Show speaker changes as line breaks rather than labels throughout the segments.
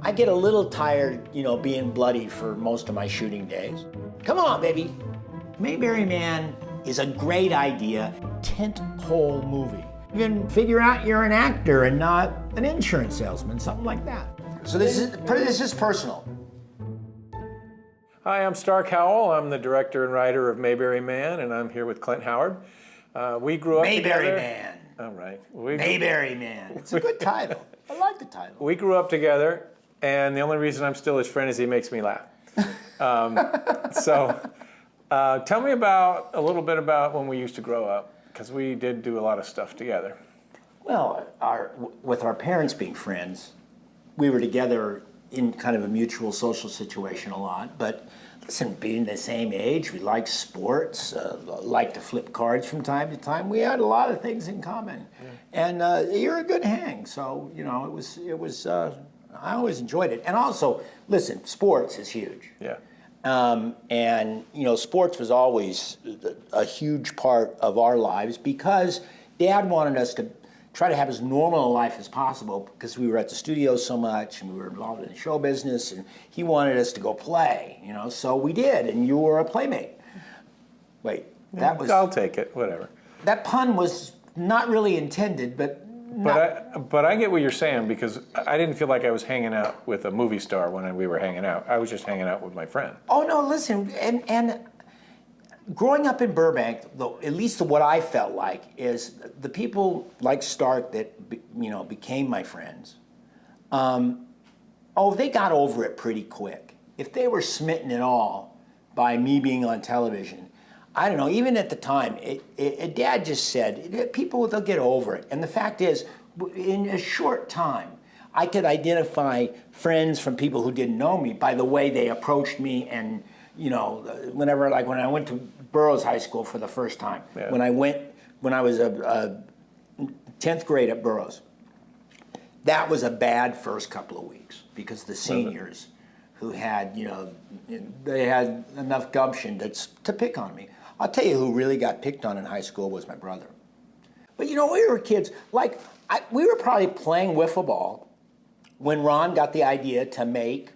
I get a little tired, being bloody for most of my shooting days. Come on, baby. Mayberry Man is a great idea, tent-pole movie. You can figure out you're an actor and not an insurance salesman, something like that. So this is personal.
Hi, I'm Stark Howell. I'm the director and writer of Mayberry Man, and I'm here with Clint Howard. We grew up
Mayberry
together.
Man.
All right.
Mayberry Man. It's a good title. I like the title.
We grew up together, and the only reason I'm still his friend is he makes me laugh. Tell me a little bit about when we used to grow up, because we did do a lot of stuff together.
Well, with our parents being friends, we were together in kind of a mutual social situation a lot. But listen, being the same age, we liked sports, liked to flip cards from time to time. We had a lot of things in common, and you're a good hang. So it was. I always enjoyed it, and also, listen, sports is huge.
Yeah.
And sports was always a huge part of our lives because Dad wanted us to try to have as normal a life as possible because we were at the studio so much and we were involved in the show business, and he wanted us to go play, so we did, and you were a playmate. Wait, that was...
I'll take it, whatever.
That pun was not really intended, but...
But I get what you're saying, because I didn't feel like I was hanging out with a movie star when we were hanging out. I was just hanging out with my friend.
Oh, no, listen, and growing up in Burbank, at least what I felt like is the people like Stark that became my friends. They got over it pretty quick. If they were smitten at all by me being on television, I don't know. Even at the time, Dad just said people they'll get over it. And the fact is, in a short time, I could identify friends from people who didn't know me by the way they approached me, and when I went to Burroughs High School for the first time, when I was a 10th grade at Burroughs, that was a bad first couple of weeks because the seniors who had, they had enough gumption to pick on me. I'll tell you who really got picked on in high school was my brother. But we were kids, we were probably playing wiffle ball when Ron got the idea to make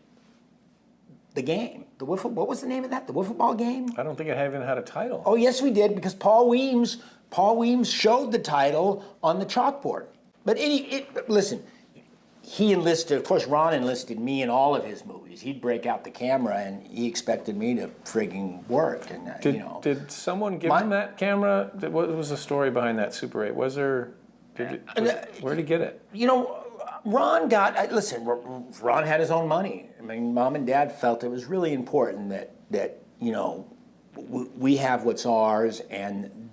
the game. What was the name of that? The wiffle ball game?
I don't think it even had a title.
Oh, yes, we did, because Paul Weems showed the title on the chalkboard. But listen, he enlisted, of course, Ron enlisted me in all of his movies. He'd break out the camera, and he expected me to frigging work. And
Did someone give him that camera? What was the story behind that Super 8? Was there? Where did he get it?
Ron Ron had his own money. I mean, Mom and Dad felt it was really important that we have what's ours, and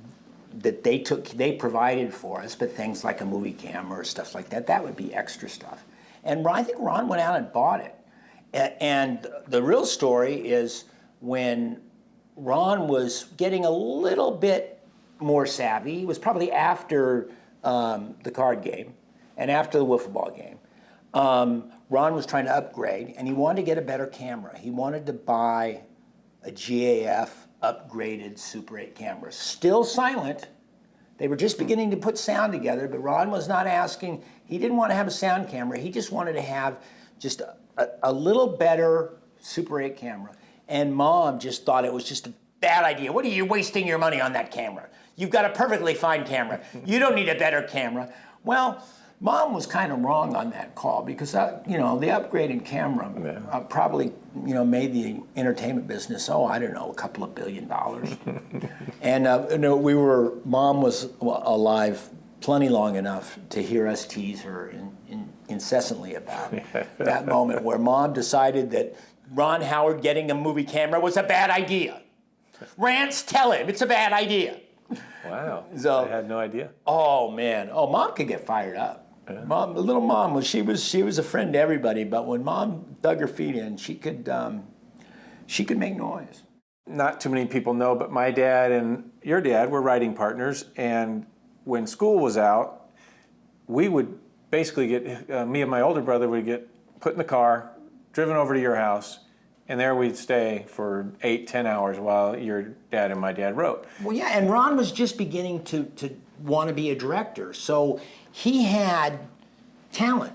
that they provided for us, but things like a movie camera or stuff like that would be extra stuff. And I think Ron went out and bought it. And the real story is when Ron was getting a little bit more savvy, it was probably after the card game and after the wiffle ball game. Ron was trying to upgrade, and he wanted to get a better camera. He wanted to buy a GAF upgraded Super 8 camera. Still silent. They were just beginning to put sound together, but Ron was not asking. He didn't want to have a sound camera. He just wanted to have just a little better Super 8 camera. And Mom just thought it was just a bad idea. What are you wasting your money on that camera? You've got a perfectly fine camera. You don't need a better camera. Well, Mom was kind of wrong on that call, because the upgraded camera probably made the entertainment business a couple of $2 billion. And Mom was alive plenty long enough to hear us tease her incessantly about that moment where Mom decided that Ron Howard getting a movie camera was a bad idea. Rance, tell him it's a bad idea.
Wow,
So,
I had no idea.
Oh man, Mom could get fired up. Yeah. Little Mom was a friend to everybody, but when Mom dug her feet in, she could make noise.
Not too many people know, but my dad and your dad were writing partners, and when school was out, we would basically get me and my older brother would get put in the car, driven over to your house, and there we'd stay for 8-10 hours while your dad and my dad wrote.
Well, yeah, and Ron was just beginning to want to be a director, so he had talent.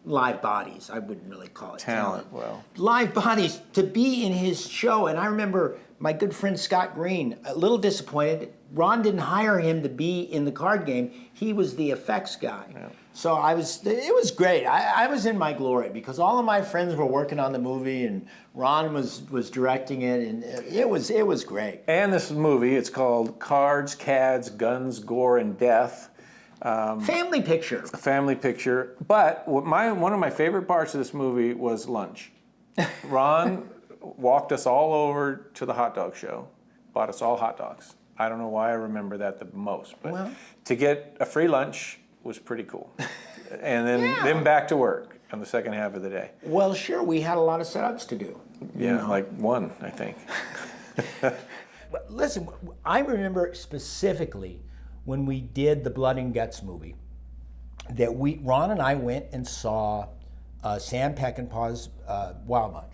live bodies. I wouldn't really call it talent.
Well,
Live bodies to be in his show. And I remember my good friend Scott Green, a little disappointed. Ron didn't hire him to be in the card game. He was the effects guy. Yeah. So it was great. I was in my glory because all of my friends were working on the movie and Ron was directing it, and it was great.
And this movie, it's called Cards, Cads, Guns, Gore, and Death.
Family picture.
A family picture. But one of my favorite parts of this movie was lunch. Ron walked us all over to the hot dog show, bought us all hot dogs. I don't know why I remember that the most, but to get a free lunch was pretty cool. And then back to work on the second half of the day.
Well, sure, we had a lot of setups to do.
Yeah, like one, I think.
But listen, I remember specifically when we did the Blood and Guts movie that Ron and I went and saw Sam Peckinpah's Wild Bunch.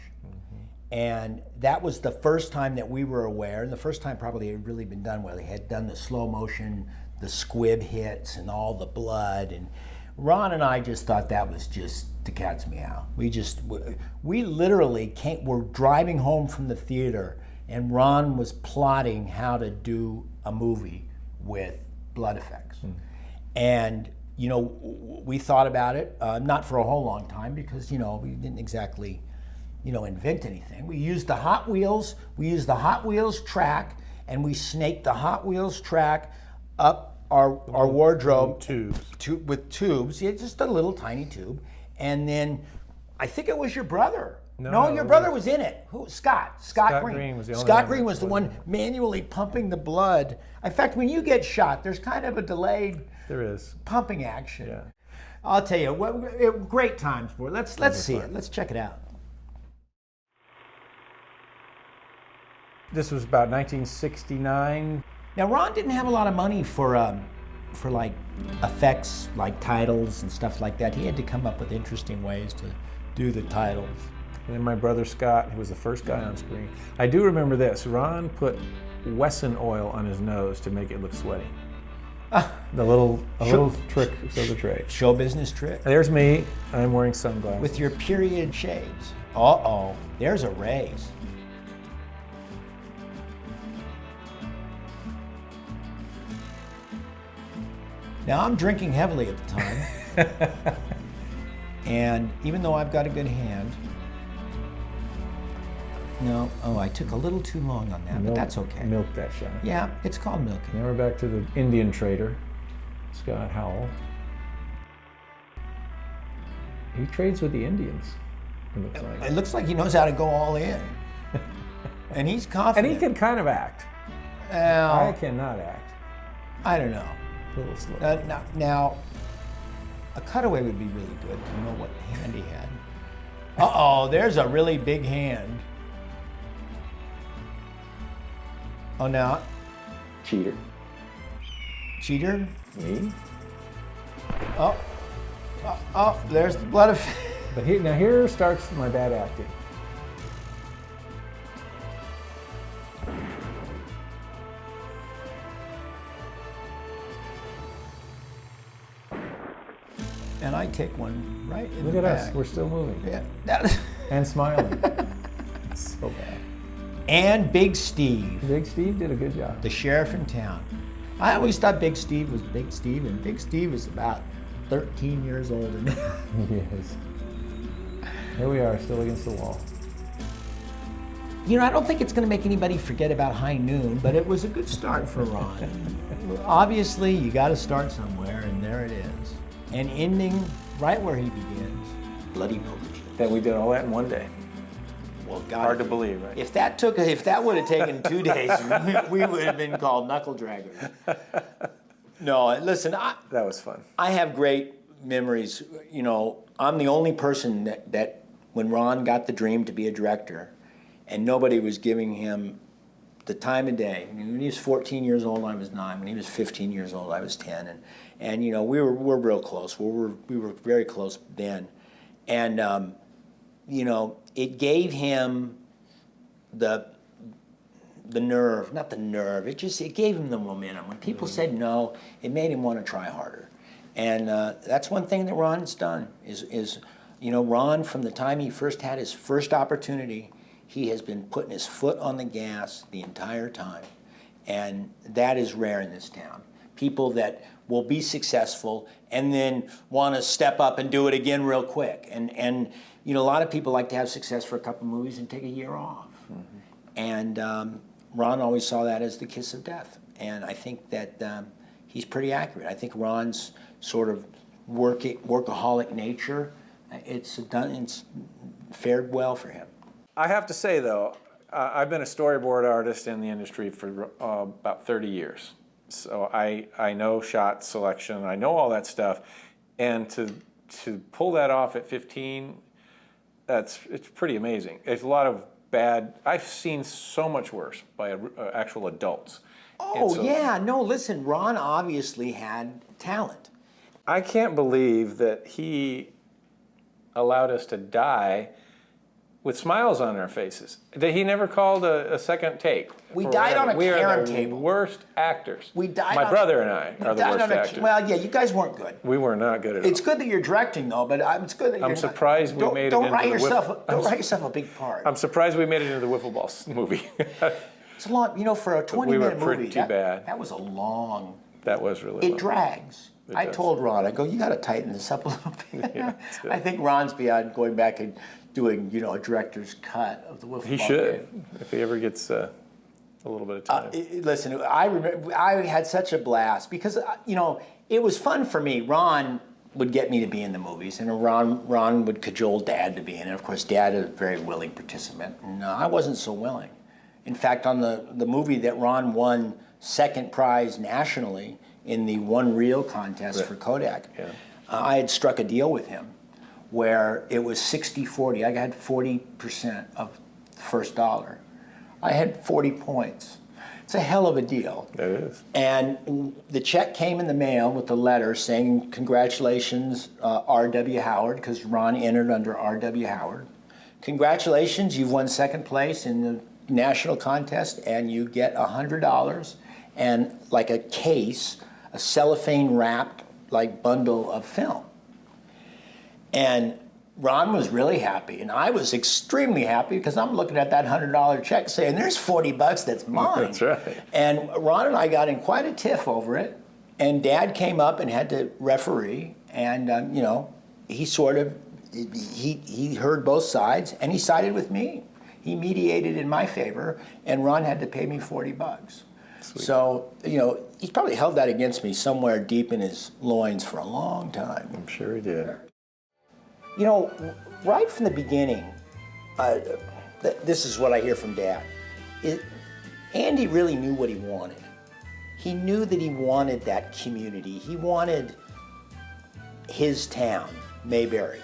And that was the first time that we were aware, and the first time probably it had really been done where they had done the slow motion, the squib hits, and all the blood. And Ron and I just thought that was just the cat's meow. We literally were driving home from the theater, and Ron was plotting how to do a movie with blood effects. And we thought about it, not for a whole long time because we didn't exactly invent anything. We used the Hot Wheels track, and we snaked the Hot Wheels track up our wardrobe with tubes. Yeah, just a little tiny tube. And then I think it was your brother. No, your brother was in it. Who? Scott Green was the only Scott Green was the one manually pumping the blood. In fact, when you get shot, there's kind of a delayed pumping action. Yeah. I'll tell you, great times, boy. Let's see it. Let's check it out.
This was about 1969.
Now, Ron didn't have a lot of money for like effects, like titles and stuff like that. He had to come up with interesting ways to do the titles.
And then my brother Scott, who was the first guy on screen. I do remember this. Ron put Wesson oil on his nose to make it look sweaty. A little trick of the trade.
Show business trick.
There's me. I'm wearing sunglasses.
With your period shades. Uh-oh, there's a raise. Now, I'm drinking heavily at the time, and even though I've got a good hand, I took a little too long on that, but that's okay.
Milk that shot.
Yeah, it's called milking.
Now we're back to the Indian trader, Scott Howell. He trades with the Indians, it looks like.
It looks like he knows how to go all in, and he's confident.
And he can kind of act. I cannot act.
I don't know.
A little slow.
Now, a cutaway would be really good to know what hand he had. Uh-oh, there's a really big hand. Oh, now.
Cheater.
Cheater?
Me?
Oh, there's the blood effect.
But here starts my bad acting.
And I take one right in
Look
the
at
back.
us, we're still moving.
Yeah.
And smiling. So bad.
And Big Steve.
Big Steve did a good job.
The sheriff in town. I always thought Big Steve was Big Steve, and Big Steve is about 13 years older now.
Yes. Here we are, still against the wall.
I don't think it's going to make anybody forget about High Noon, but it was a good start for Ron. Obviously, you got to start somewhere, and there it is. And ending right where he begins, Bloody Poker Chip.
That we did all that in one day.
Well, God,
hard to believe, right?
If that would have taken 2 days, we would have been called knuckle draggers. No, listen,
that was fun.
I have great memories. I'm the only person that when Ron got the dream to be a director, and nobody was giving him the time of day. When he was 14 years old, I was 9. When he was 15 years old, I was 10. And we were real close. We were very close then. And it gave him the nerve, not the nerve. It gave him the momentum. When people said no, it made him want to try harder. And that's one thing that Ron's done is You know, Ron, from the time he first had his first opportunity, he has been putting his foot on the gas the entire time. And that is rare in this town. People that will be successful and then want to step up and do it again real quick. And you know, a lot of people like to have success for a couple movies and take a year off. And Ron always saw that as the kiss of death. And I think that he's pretty accurate. I think Ron's sort of workaholic nature, it's fared well for him.
I have to say, though, I've been a storyboard artist in the industry for about 30 years. So I know shot selection, I know all that stuff. And to pull that off at 15, it's pretty amazing. It's a lot of bad, I've seen so much worse by actual adults.
Oh, so, yeah, no, listen, Ron obviously had talent.
I can't believe that he allowed us to die with smiles on our faces. That he never called a second take.
We died on a carom table.
We are the worst actors.
We died.
My brother and I are the worst actors.
Well, yeah, you guys weren't good.
We were not good at all.
It's good that you're directing, though, but it's good that
I'm surprised we made it into the
Don't write yourself a big part.
I'm surprised we made it into the Wiffle Ball movie.
It's a long, you know, for a 20-minute movie.
Bad.
That was a long.
That was really long.
It drags. I told Ron, I go, you got to tighten this up a little bit. Yeah, I think Ron's beyond going back and doing, you know, a director's cut of the Wiffle Ball.
He should, if he ever gets a little bit of time.
Listen, I remember I had such a blast because, you know, it was fun for me. Ron would get me to be in the movies, and Ron would cajole Dad to be in it. Of course, Dad is a very willing participant, and I wasn't so willing. In fact, on the movie that Ron won second prize nationally in the one reel contest for Kodak, I had struck a deal with him where it was 60-40. I had 40% of the first dollar. I had 40 points. It's a hell of a deal.
It is.
And the check came in the mail with a letter saying, congratulations, R.W. Howard, because Ron entered under R.W. Howard. Congratulations, you've won second place in the national contest, and you get $100 and like a case, a cellophane wrapped like bundle of film. And Ron was really happy, and I was extremely happy because I'm looking at that $100 check saying, there's 40 bucks that's mine.
That's right.
And Ron and I got in quite a tiff over it, and Dad came up and had to referee, and you know, he sort of, he heard both sides, and he sided with me. He mediated in my favor, and Ron had to pay me 40 bucks. Sweet. So, you know, he's probably held that against me somewhere deep in his loins for a long time.
I'm sure he did.
You know, right from the beginning, this is what I hear from Dad. Andy really knew what he wanted. He knew that he wanted that community. He wanted his town, Mayberry.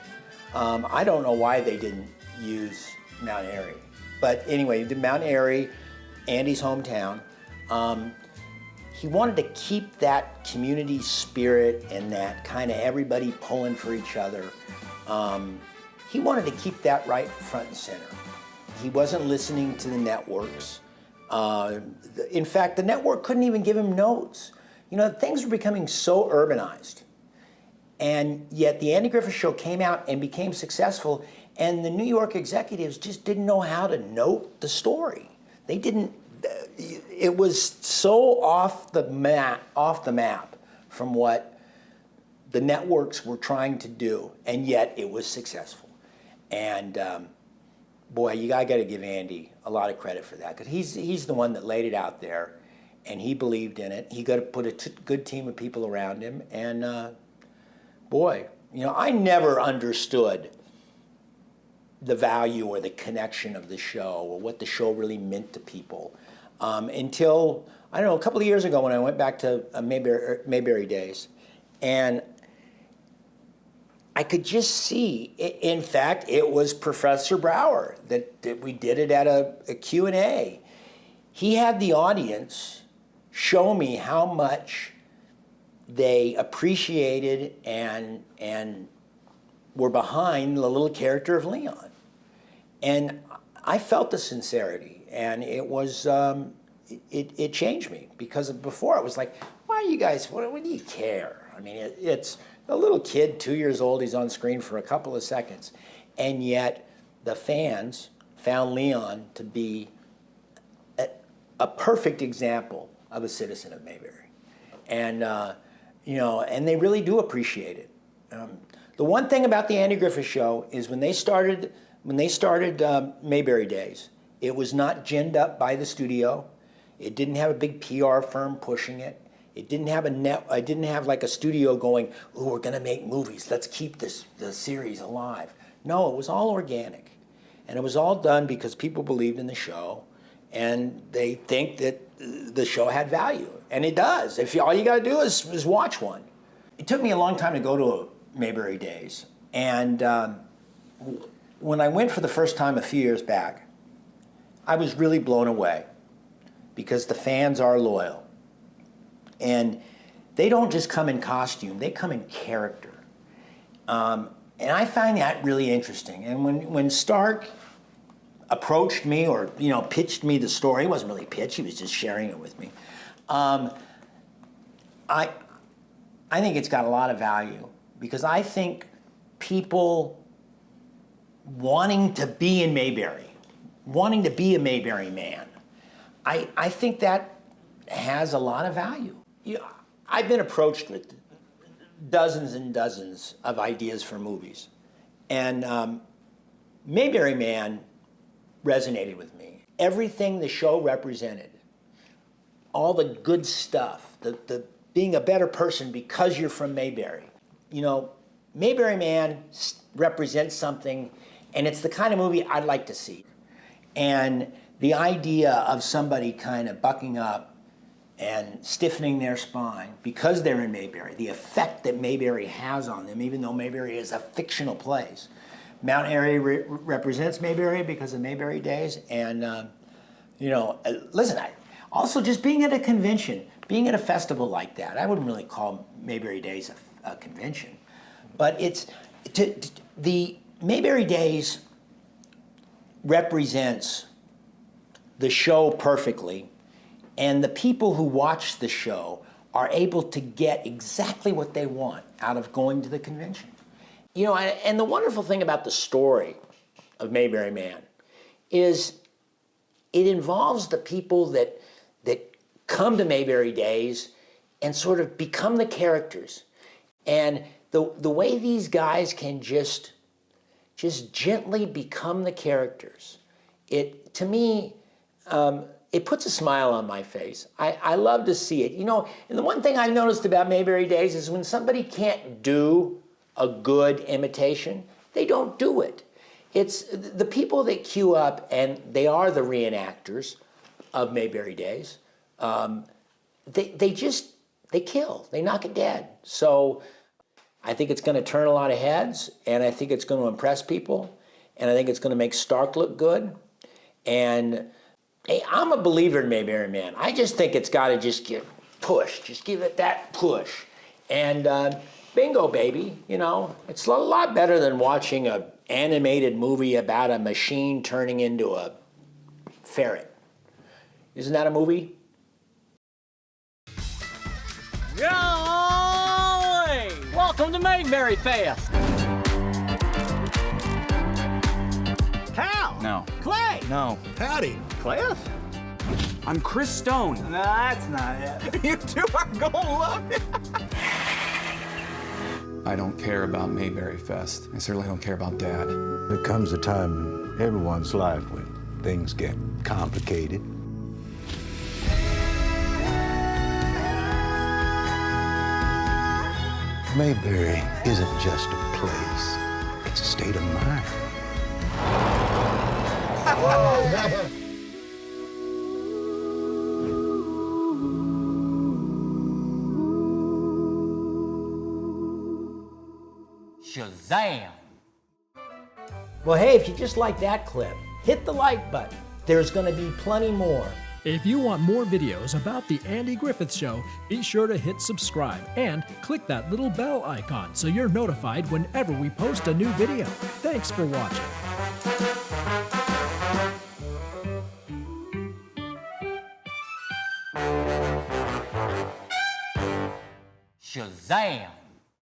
I don't know why they didn't use Mount Airy. But anyway, the Mount Airy, Andy's hometown, he wanted to keep that community spirit and that kind of everybody pulling for each other. He wanted to keep that right front and center. He wasn't listening to the networks. In fact, the network couldn't even give him notes. You know, things were becoming so urbanized. And yet the Andy Griffith Show came out and became successful, and the New York executives just didn't know how to note the story. They didn't, it was so off the map from what the networks were trying to do, and yet it was successful. And boy, I got to give Andy a lot of credit for that, because he's the one that laid it out there, and he believed in it. He got to put a good team of people around him, and boy, you know, I never understood the value or the connection of the show or what the show really meant to people until, I don't know, a couple of years ago when I went back to Mayberry days, and I could just see, in fact, it was Professor Brower that we did it at a Q&A. He had the audience show me how much they appreciated and were behind the little character of Leon. And I felt the sincerity, and it was, it changed me, because before it was like, why are you guys, what do you care? I mean, A little kid, 2 years old, he's on screen for a couple of seconds. And yet the fans found Leon to be a perfect example of a citizen of Mayberry. And, and they really do appreciate it. The one thing about the Andy Griffith Show is when they started Mayberry Days, it was not ginned up by the studio. It didn't have a big PR firm pushing it. It didn't have I didn't have like a studio going, "Oh, we're going to make movies. Let's keep the series alive." No, it was all organic, and it was all done because people believed in the show, and they think that the show had value, and it does. All you got to do is watch one. It took me a long time to go to Mayberry Days, and when I went for the first time a few years back, I was really blown away because the fans are loyal. And they don't just come in costume, they come in character. And I find that really interesting. And when Stark approached me or pitched me the story, it wasn't really pitched, he was just sharing it with me. I think it's got a lot of value because I think people wanting to be in Mayberry, wanting to be a Mayberry Man, I think that has a lot of value. I've been approached with dozens and dozens of ideas for movies, and Mayberry Man resonated with me. Everything the show represented, all the good stuff, the being a better person because you're from Mayberry. Mayberry Man represents something, and it's the kind of movie I'd like to see. And the idea of somebody kind of bucking up and stiffening their spine because they're in Mayberry, the effect that Mayberry has on them, even though Mayberry is a fictional place. Mount Airy represents Mayberry because of Mayberry Days, and listen, also just being at a convention, being at a festival like that, I wouldn't really call Mayberry Days a convention, but the Mayberry Days represents the show perfectly. And the people who watch the show are able to get exactly what they want out of going to the convention. And the wonderful thing about the story of Mayberry Man is it involves the people that come to Mayberry Days and sort of become the characters. And the way these guys can just gently become the characters, to me, it puts a smile on my face. I love to see it. And the one thing I've noticed about Mayberry Days is when somebody can't do a good imitation, they don't do it. It's the people that queue up, and they are the reenactors of Mayberry Days. They kill. They knock it dead. So I think it's going to turn a lot of heads, and I think it's going to impress people, and I think it's going to make Stark look good. And hey, I'm a believer in Mayberry Man. I just think it's got to just get pushed. Just give it that push. And bingo, baby. It's a lot better than watching an animated movie about a machine turning into a ferret. Isn't that a movie?
Golly! Welcome to Mayberry Fest. Cal?
No.
Clay?
No.
Patty? Cliff?
I'm Chris Stone.
No, that's not it. You two are gonna love it.
I don't care about Mayberry Fest. I certainly don't care about Dad.
There comes a time in everyone's life when things get complicated. Mayberry isn't just a place, it's a state of mind.
Shazam!
Well, hey, if you just like that clip, hit the like button. There's going to be plenty more.
If you want more videos about The Andy Griffith Show, be sure to hit subscribe and click that little bell icon so you're notified whenever we post a new video. Thanks for watching.
Shazam!